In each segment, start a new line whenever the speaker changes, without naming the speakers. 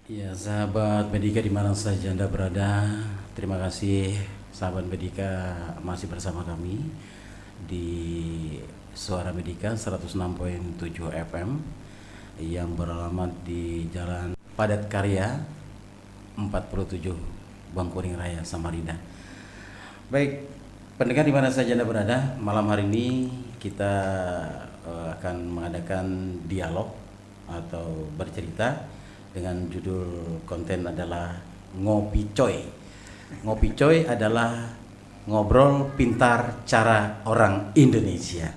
Ya, sahabat Medika di mana saja Anda berada, terima kasih sahabat Medika masih bersama kami di Suara Medika 106.7 FM yang beralamat di Jalan Padat Karya 47 Bangkuring Raya, Samarinda. Baik, pendengar di mana saja Anda berada, malam hari ini kita akan mengadakan dialog atau bercerita dengan judul konten adalah Ngopi Coy. Ngopi Coy adalah ngobrol pintar cara orang Indonesia.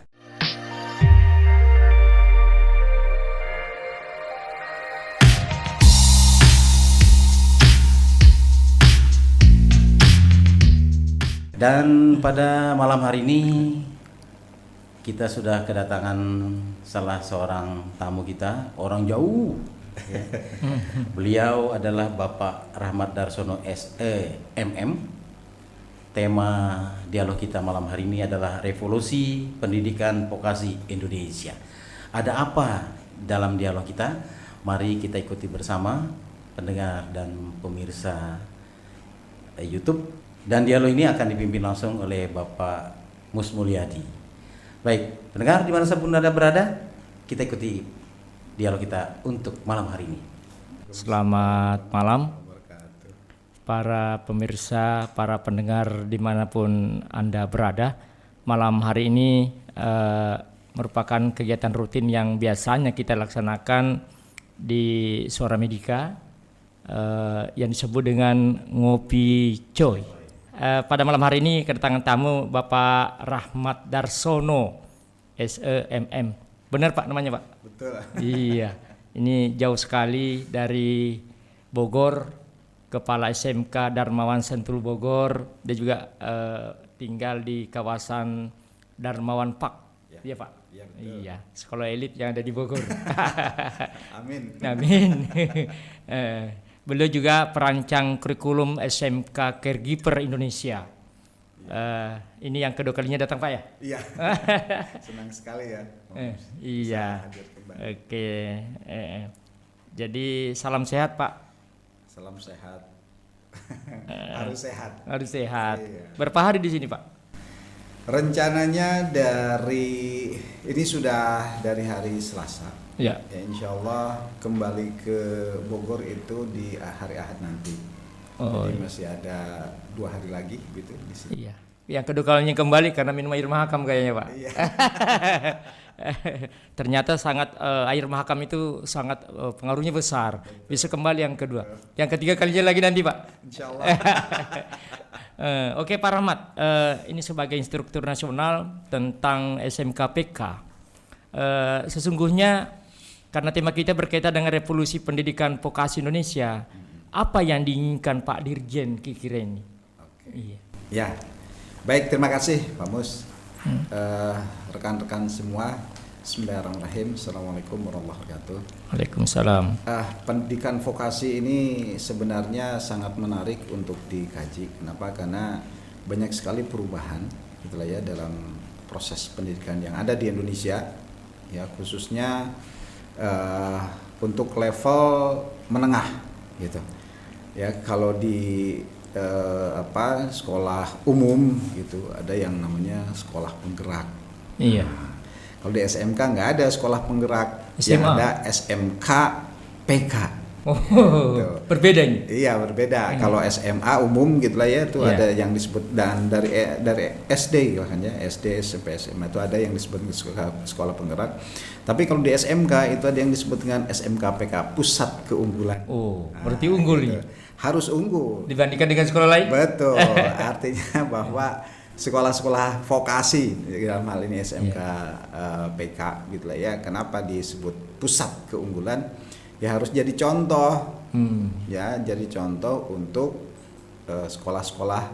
Dan pada malam hari ini kita sudah kedatangan salah seorang tamu kita, orang jauh. Ya. Beliau adalah Bapak Rahmat Darsono SEMM. Tema dialog kita malam hari ini adalah revolusi pendidikan vokasi Indonesia. Ada apa dalam dialog kita? Mari kita ikuti bersama pendengar dan pemirsa YouTube. Dan dialog ini akan dipimpin langsung oleh Bapak Mus Mulyadi. Baik, pendengar di mana saja Anda berada, kita ikuti dialog kita untuk malam hari ini.
Selamat malam para pemirsa, para pendengar dimanapun Anda berada. Malam hari ini merupakan kegiatan rutin yang biasanya kita laksanakan di Suara Medika yang disebut dengan Ngopi Coy. Pada malam hari ini kedatangan tamu Bapak Rahmat Darsono SEMM. Benar Pak namanya Pak?
Betul.
Iya, ini jauh sekali dari Bogor, Kepala SMK Darmawan Sentul Bogor. Dia juga tinggal di kawasan Darmawan Park, ya Pak?
Ya,
iya, sekolah elit yang ada di Bogor.
Amin.
Amin. Beliau juga perancang kurikulum SMK Caregiver Indonesia. Ini yang kedua kalinya datang Pak ya?
Iya. Senang sekali ya.
Iya. Oke. Jadi salam sehat Pak.
Salam sehat. Harus sehat.
Harus sehat.
Iya.
Berapa hari di sini Pak?
Rencananya ini sudah dari hari Selasa.
Ya.
Ya, insya Allah kembali ke Bogor itu di hari Ahad nanti. Jadi masih ada 2 hari lagi gitu di sini.
Iya. Yang kedua kalinya kembali karena minum air mahakam kayaknya Pak.
Iya.
Ternyata sangat air mahakam itu sangat pengaruhnya besar. Bisa kembali yang kedua. Yang ketiga kalinya lagi nanti Pak.
Insya Allah.
Oke Pak Rahmat, ini sebagai instruktur nasional tentang SMKPK. Sesungguhnya karena tema kita berkaitan dengan revolusi pendidikan vokasi Indonesia, apa yang diinginkan Pak Dirjen kira-kira ini?
Oke.
Iya.
Ya, baik, terima kasih Pak Mus. Rekan-rekan semua, Bismillahirrahmanirrahim. Assalamualaikum warahmatullahi wabarakatuh.
Waalaikumsalam.
Pendidikan vokasi ini sebenarnya sangat menarik untuk dikaji. Kenapa? Karena banyak sekali perubahan, gitulah ya, dalam proses pendidikan yang ada di Indonesia, ya khususnya untuk level menengah, gitu. Ya kalau di sekolah umum gitu ada yang namanya sekolah penggerak.
Iya.
Kalau di SMK nggak ada sekolah penggerak,
SMA.
yang ada SMK PK.
Oh,
Gitu.
berbeda ini.
Iya berbeda. Kalau SMA umum gitulah ya itu
Iya.
ada yang disebut, dan dari SD bahkan ya SD sampai SMA itu ada yang disebut sekolah penggerak. Tapi kalau di SMK itu ada yang disebut dengan SMK PK, pusat keunggulan.
Oh, berarti unggul
gitu.
ini.
Harus unggul.
Dibandingkan dengan sekolah lain?
Betul. Artinya bahwa sekolah-sekolah vokasi dalam hal ini SMK PK gitu lah ya. Kenapa disebut pusat keunggulan? Ya harus jadi contoh. Ya, jadi contoh untuk sekolah-sekolah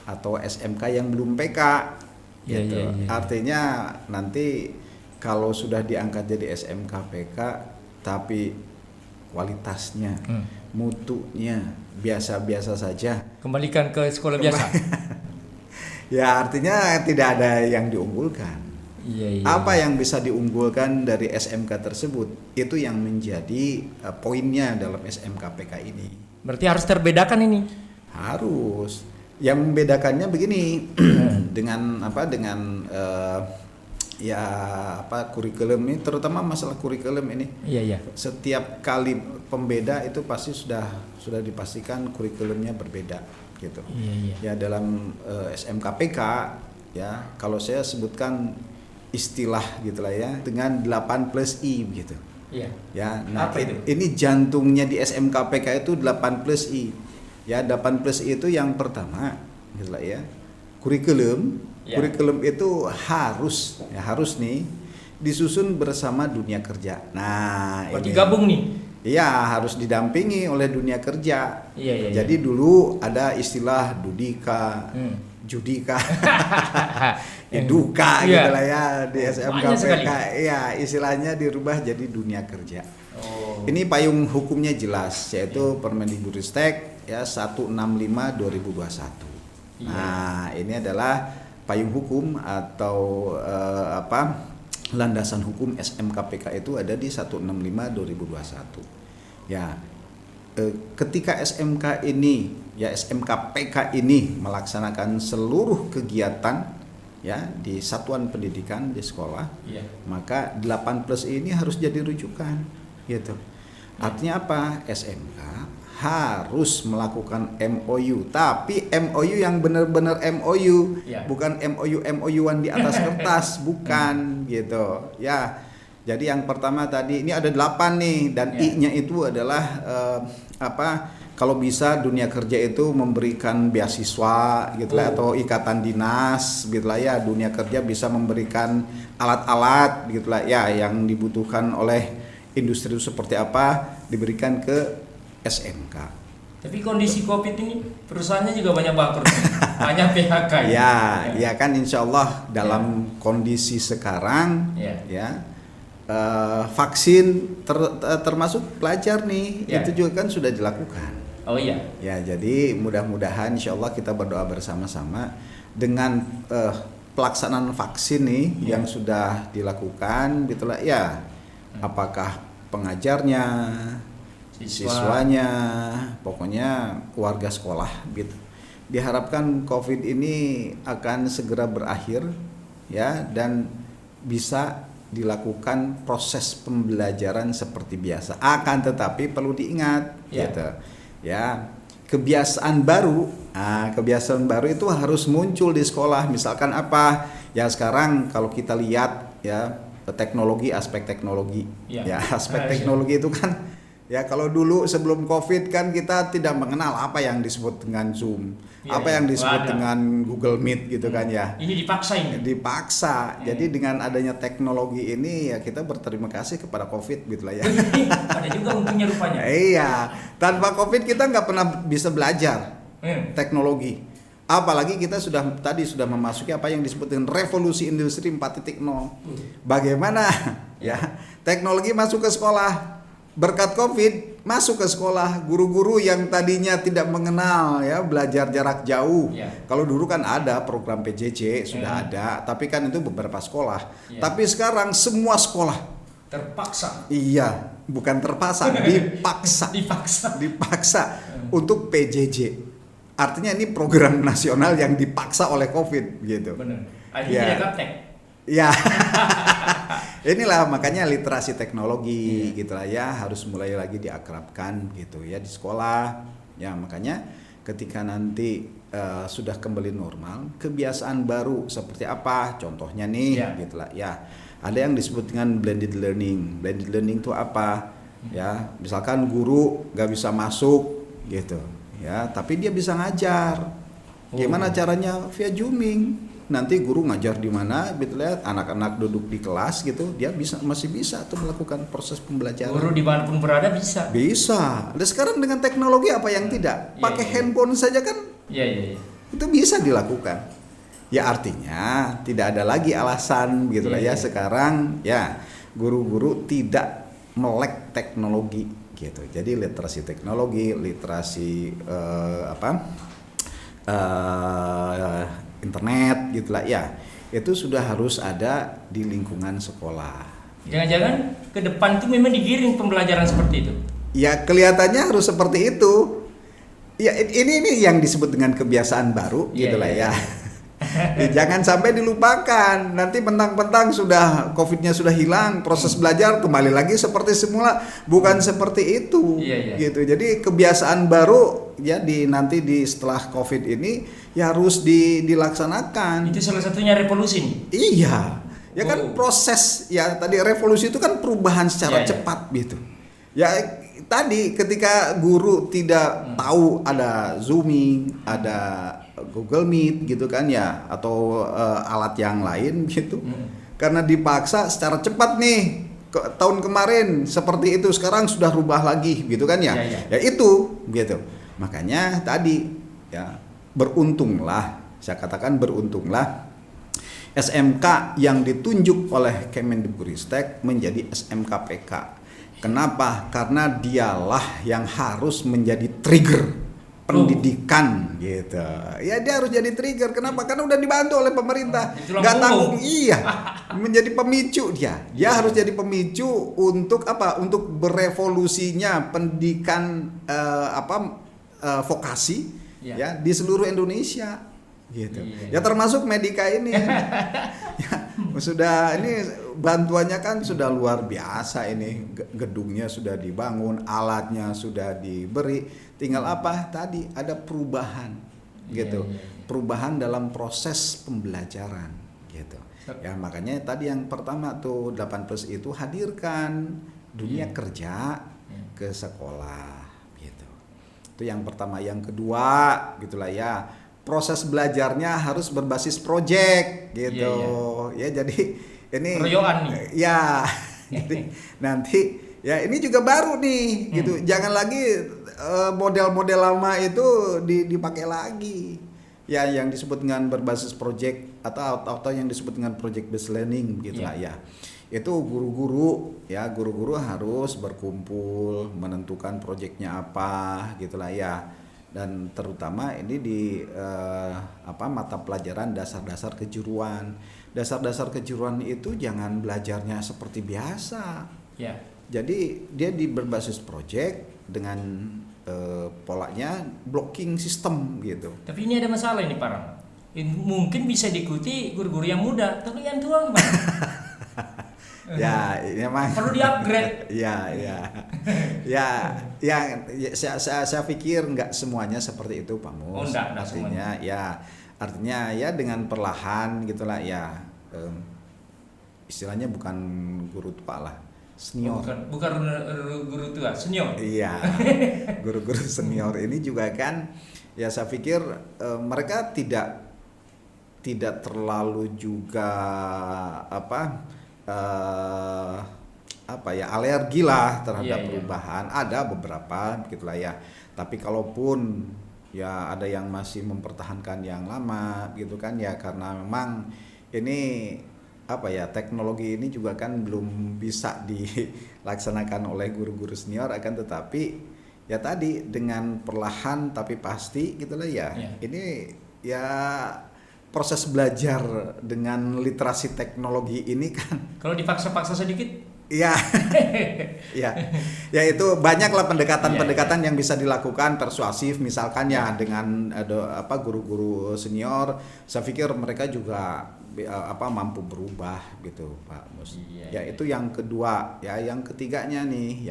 atau SMK yang belum PK.
Ya,
Gitu.
ya.
Artinya nanti kalau sudah diangkat jadi SMK PK tapi kualitasnya, mutunya biasa-biasa saja.
Kembalikan ke sekolah biasa.
Ya artinya tidak ada yang diunggulkan.
Iya, iya.
Apa yang bisa diunggulkan dari SMK tersebut? Itu yang menjadi poinnya dalam SMKPK ini.
Berarti harus terbedakan ini.
Harus. Yang membedakannya begini dengan kurikulum ini, terutama masalah kurikulum ini.
Iya, iya.
Setiap kali pembeda itu pasti sudah dipastikan kurikulumnya berbeda gitu.
Iya, iya.
Ya dalam SMKPK ya kalau saya sebutkan istilah gitulah ya dengan 8+I gitu.
Iya.
Ya, nah
Apa itu?
ini jantungnya di SMKPK itu 8+I. Ya, 8+I itu yang pertama gitulah ya. Kurikulum.
Ya.
Kurikulum itu harus nih disusun bersama dunia kerja. Nah,
Berarti
ini
gabung nih.
iya, harus didampingi oleh dunia kerja.
Iya, iya.
Jadi dulu ada istilah Dudika, Judika, Eduka
Iya.
gitu lah ya di
Banyak sekali.
SMKPK. Iya, istilahnya dirubah jadi dunia kerja.
Oh.
Ini payung hukumnya jelas yaitu Permendikbudristek ya 165/2021.
Iya.
Nah, ini adalah payung hukum atau landasan hukum SMKPK itu ada di 165/2021. Ya, ketika SMKPK ini melaksanakan seluruh kegiatan ya di satuan pendidikan di sekolah,
Iya.
maka 8+ ini harus jadi rujukan gitu. Artinya apa? SMK harus melakukan MOU, tapi MOU yang benar-benar MOU,
Ya.
bukan MOU-an di atas kertas, bukan gitu. Ya. Jadi yang pertama tadi ini ada 8 nih dan
Ya.
I-nya itu adalah kalau bisa dunia kerja itu memberikan beasiswa gitu lah, atau ikatan dinas gitu lah ya, dunia kerja bisa memberikan alat-alat gitu lah ya yang dibutuhkan oleh industri itu seperti apa diberikan ke SMK.
Tapi kondisi COVID ini perusahaannya juga banyak bangkrut. Banyak PHK.
Ya kan insya Allah dalam kondisi sekarang ya vaksin termasuk pelajar nih
Ya.
itu juga kan sudah dilakukan.
Oh iya.
Ya, jadi mudah-mudahan insya Allah kita berdoa bersama-sama dengan pelaksanaan vaksin nih yang sudah dilakukan gitulah ya. Apakah pengajarnya, siswanya, pokoknya warga sekolah gitu. Diharapkan COVID ini akan segera berakhir ya dan bisa dilakukan proses pembelajaran seperti biasa. Akan tetapi perlu diingat gitu. Ya, kebiasaan baru itu harus muncul di sekolah. Misalkan apa? Ya sekarang kalau kita lihat ya aspek teknologi. Ya, aspek teknologi itu kan ya kalau dulu sebelum COVID kan kita tidak mengenal apa yang disebut dengan Zoom, yang disebut dengan Google Meet gitu kan ya.
Ini dipaksa ini.
Dipaksa. Jadi dengan adanya teknologi ini ya kita berterima kasih kepada COVID gitu lah ya.
Ada juga untungnya rupanya.
Iya, tanpa COVID kita nggak pernah bisa belajar teknologi. Apalagi kita sudah memasuki apa yang disebut dengan revolusi industri 4.0. Bagaimana ya teknologi masuk ke sekolah? Berkat COVID masuk ke sekolah, guru-guru yang tadinya tidak mengenal ya belajar jarak jauh. Kalau dulu kan ada program PJJ sudah ada, tapi kan itu beberapa sekolah. Tapi sekarang semua sekolah
terpaksa.
Iya, bukan terpaksa, dipaksa untuk PJJ. Artinya ini program nasional yang dipaksa oleh COVID gitu.
Benar. Akhirnya gaptek.
Ya. Inilah makanya literasi teknologi gitulah ya harus mulai lagi diakrabkan gitu ya di sekolah. Ya makanya ketika nanti sudah kembali normal, kebiasaan baru seperti apa? Contohnya nih gitulah ya. Ada yang disebut dengan blended learning. Blended learning itu apa? Ya, misalkan guru nggak bisa masuk gitu ya, tapi dia bisa ngajar. Gimana caranya? Via Zooming. Nanti guru ngajar di mana, gitu lihat anak-anak duduk di kelas gitu, dia masih bisa tuh melakukan proses pembelajaran.
Guru dimanapun berada bisa.
Bisa. Dan sekarang dengan teknologi apa yang tidak? Pakai handphone saja kan?
Iya.
Itu bisa dilakukan. Ya artinya tidak ada lagi alasan gitu lah ya sekarang ya guru-guru tidak melek teknologi gitu. Jadi literasi teknologi, literasi internet gitulah ya, itu sudah harus ada di lingkungan sekolah.
Jangan-jangan ke depan itu memang digiring pembelajaran seperti itu?
Ya kelihatannya harus seperti itu. Ya ini yang disebut dengan kebiasaan baru, gitulah ya. Ya, jangan sampai dilupakan. Nanti mentang-mentang sudah COVID-nya sudah hilang, proses belajar kembali lagi seperti semula. Bukan seperti itu, gitu. Jadi kebiasaan baru ya nanti setelah COVID ini ya harus dilaksanakan.
Itu salah satunya revolusi nih.
Iya, ya kan proses ya tadi revolusi itu kan perubahan secara cepat gitu. Ya tadi ketika guru tidak tahu ada Zooming, ada Google Meet gitu kan ya, atau alat yang lain gitu. Karena dipaksa secara cepat nih, tahun kemarin seperti itu, sekarang sudah rubah lagi gitu kan ya. Ya itu gitu. Makanya tadi ya beruntunglah, saya katakan beruntunglah SMK yang ditunjuk oleh Kemendikbudristek menjadi SMK PK. Kenapa? Karena dialah yang harus menjadi trigger pendidikan gitu. Ya dia harus jadi trigger. Kenapa? Karena udah dibantu oleh pemerintah. Nggak tanggung, iya. Menjadi pemicu dia. Dia harus jadi pemicu untuk apa? Untuk berevolusinya pendidikan vokasi ya di seluruh Indonesia gitu. Ya termasuk Medika ini. Ya, sudah ini bantuannya kan sudah luar biasa ini. Gedungnya sudah dibangun, alatnya sudah diberi, tinggal apa tadi ada perubahan gitu. Perubahan dalam proses pembelajaran gitu. Ya makanya tadi yang pertama tuh 8+ itu hadirkan dunia kerja ke sekolah gitu. Itu yang pertama. Yang kedua gitulah ya, proses belajarnya harus berbasis project gitu. Ya jadi ini ya jadi nanti ya ini juga baru nih gitu. Jangan lagi model-model lama itu dipakai lagi. Ya yang disebut dengan berbasis project atau yang disebut dengan project based learning gitu lah ya. Itu guru-guru harus berkumpul menentukan proyeknya apa gitulah ya. Dan terutama ini di mata pelajaran dasar-dasar kejuruan. Dasar-dasar kejuruan itu jangan belajarnya seperti biasa. Jadi dia berbasis project dengan polanya blocking system gitu.
Tapi ini ada masalah ini Pak Ram. Mungkin bisa diikuti guru-guru yang muda, tapi yang tua gimana?
Ya, ini memang
perlu di-upgrade.
Saya pikir nggak semuanya seperti itu, Pak Mus. Artinya ya dengan perlahan gitulah ya. Istilahnya bukan guru tua lah, senior.
Bukan guru tua, senior.
Iya. Guru-guru senior ini juga kan ya saya pikir mereka tidak terlalu juga alergi lah terhadap perubahan. Ada beberapa gitulah ya. Tapi kalaupun ya ada yang masih mempertahankan yang lama gitu kan ya, karena memang ini teknologi ini juga kan belum bisa dilaksanakan oleh guru-guru senior, akan tetapi ya tadi dengan perlahan tapi pasti gitulah ya. Ini ya proses belajar dengan literasi teknologi ini kan
kalau dipaksa-paksa sedikit
ya itu banyaklah pendekatan yang bisa dilakukan persuasif misalkan ya dengan guru-guru senior. Saya pikir mereka juga mampu berubah gitu Pak Mus. Itu yang kedua ya. Yang ketiganya nih,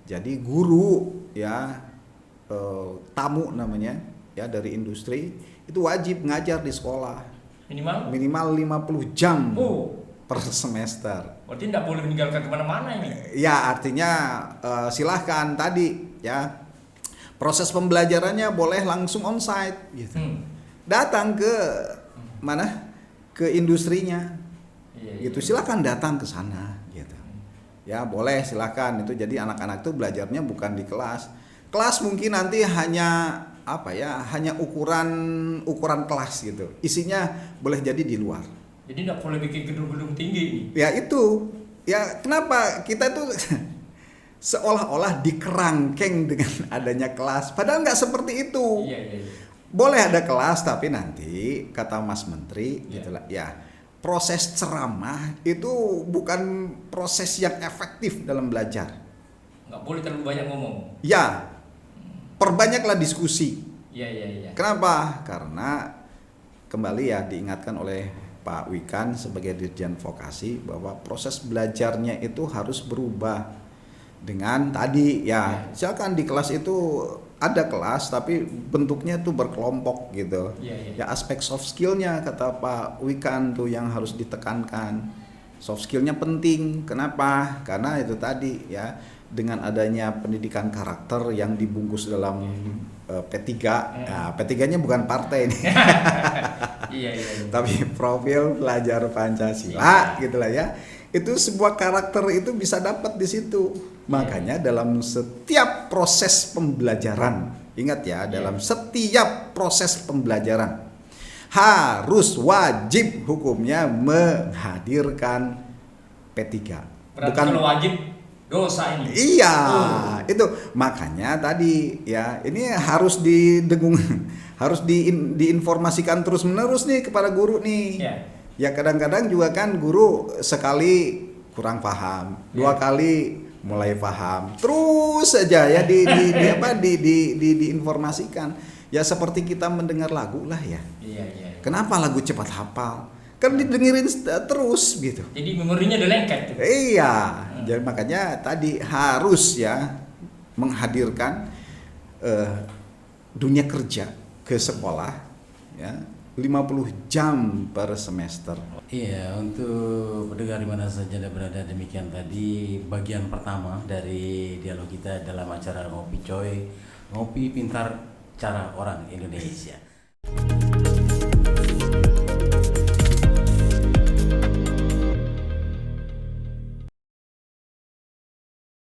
jadi guru ya tamu namanya ya dari industri itu wajib ngajar di sekolah minimal 50 jam per semester.
Berarti tidak boleh meninggalkan kemana-mana ini.
Ya artinya silahkan tadi ya proses pembelajarannya boleh langsung onsite gitu. Datang ke mana, ke industrinya gitu. Silahkan datang ke sana gitu. Ya boleh silahkan itu. Jadi anak-anak tuh belajarnya bukan di kelas. Kelas mungkin nanti hanya hanya ukuran kelas gitu. Isinya boleh jadi di luar.
Jadi tidak boleh bikin gedung-gedung tinggi.
Ya itu. Ya kenapa kita tuh seolah-olah dikerangkeng dengan adanya kelas. Padahal nggak seperti itu. boleh ada kelas, tapi nanti kata Mas Menteri gitulah ya, proses ceramah itu bukan proses yang efektif dalam belajar.
Nggak boleh terlalu banyak ngomong.
Ya, perbanyaklah diskusi.
Iya.
Kenapa? Karena kembali ya diingatkan oleh Pak Wikan sebagai Dirjen Vokasi bahwa proses belajarnya itu harus berubah dengan tadi ya, misalkan di kelas itu ada kelas tapi bentuknya tuh berkelompok gitu. Ya aspek soft skillnya kata Pak Wikan tuh yang harus ditekankan. Soft skillnya penting. Kenapa? Karena itu tadi ya, dengan adanya pendidikan karakter yang dibungkus dalam P3. Nah, P3-nya bukan partai ini.
Iya.
Tapi profil pelajar Pancasila gitulah ya. Itu sebuah karakter itu bisa dapat di situ. Makanya dalam setiap proses pembelajaran, ingat ya, dalam setiap proses pembelajaran harus wajib hukumnya menghadirkan P3.
Berarti kalau wajib dosa ini.
Iya, itu makanya tadi ya, ini harus didengung, harus diinformasikan terus-menerus nih kepada guru nih. Ya kadang-kadang juga kan guru sekali kurang paham, dua kali mulai paham, terus saja ya diinformasikan. Ya seperti kita mendengar lagu lah ya. Iya. Kenapa lagu cepat hafal? Kan didengerin terus gitu.
Jadi memorinya udah lengket tuh.
Iya. Jadi makanya tadi harus ya menghadirkan dunia kerja ke sekolah ya, 50 jam per semester.
Iya, untuk pendengar di mana saja Anda berada, demikian tadi bagian pertama dari dialog kita dalam acara Ngopi Coy, Ngopi Pintar Cara Orang Indonesia.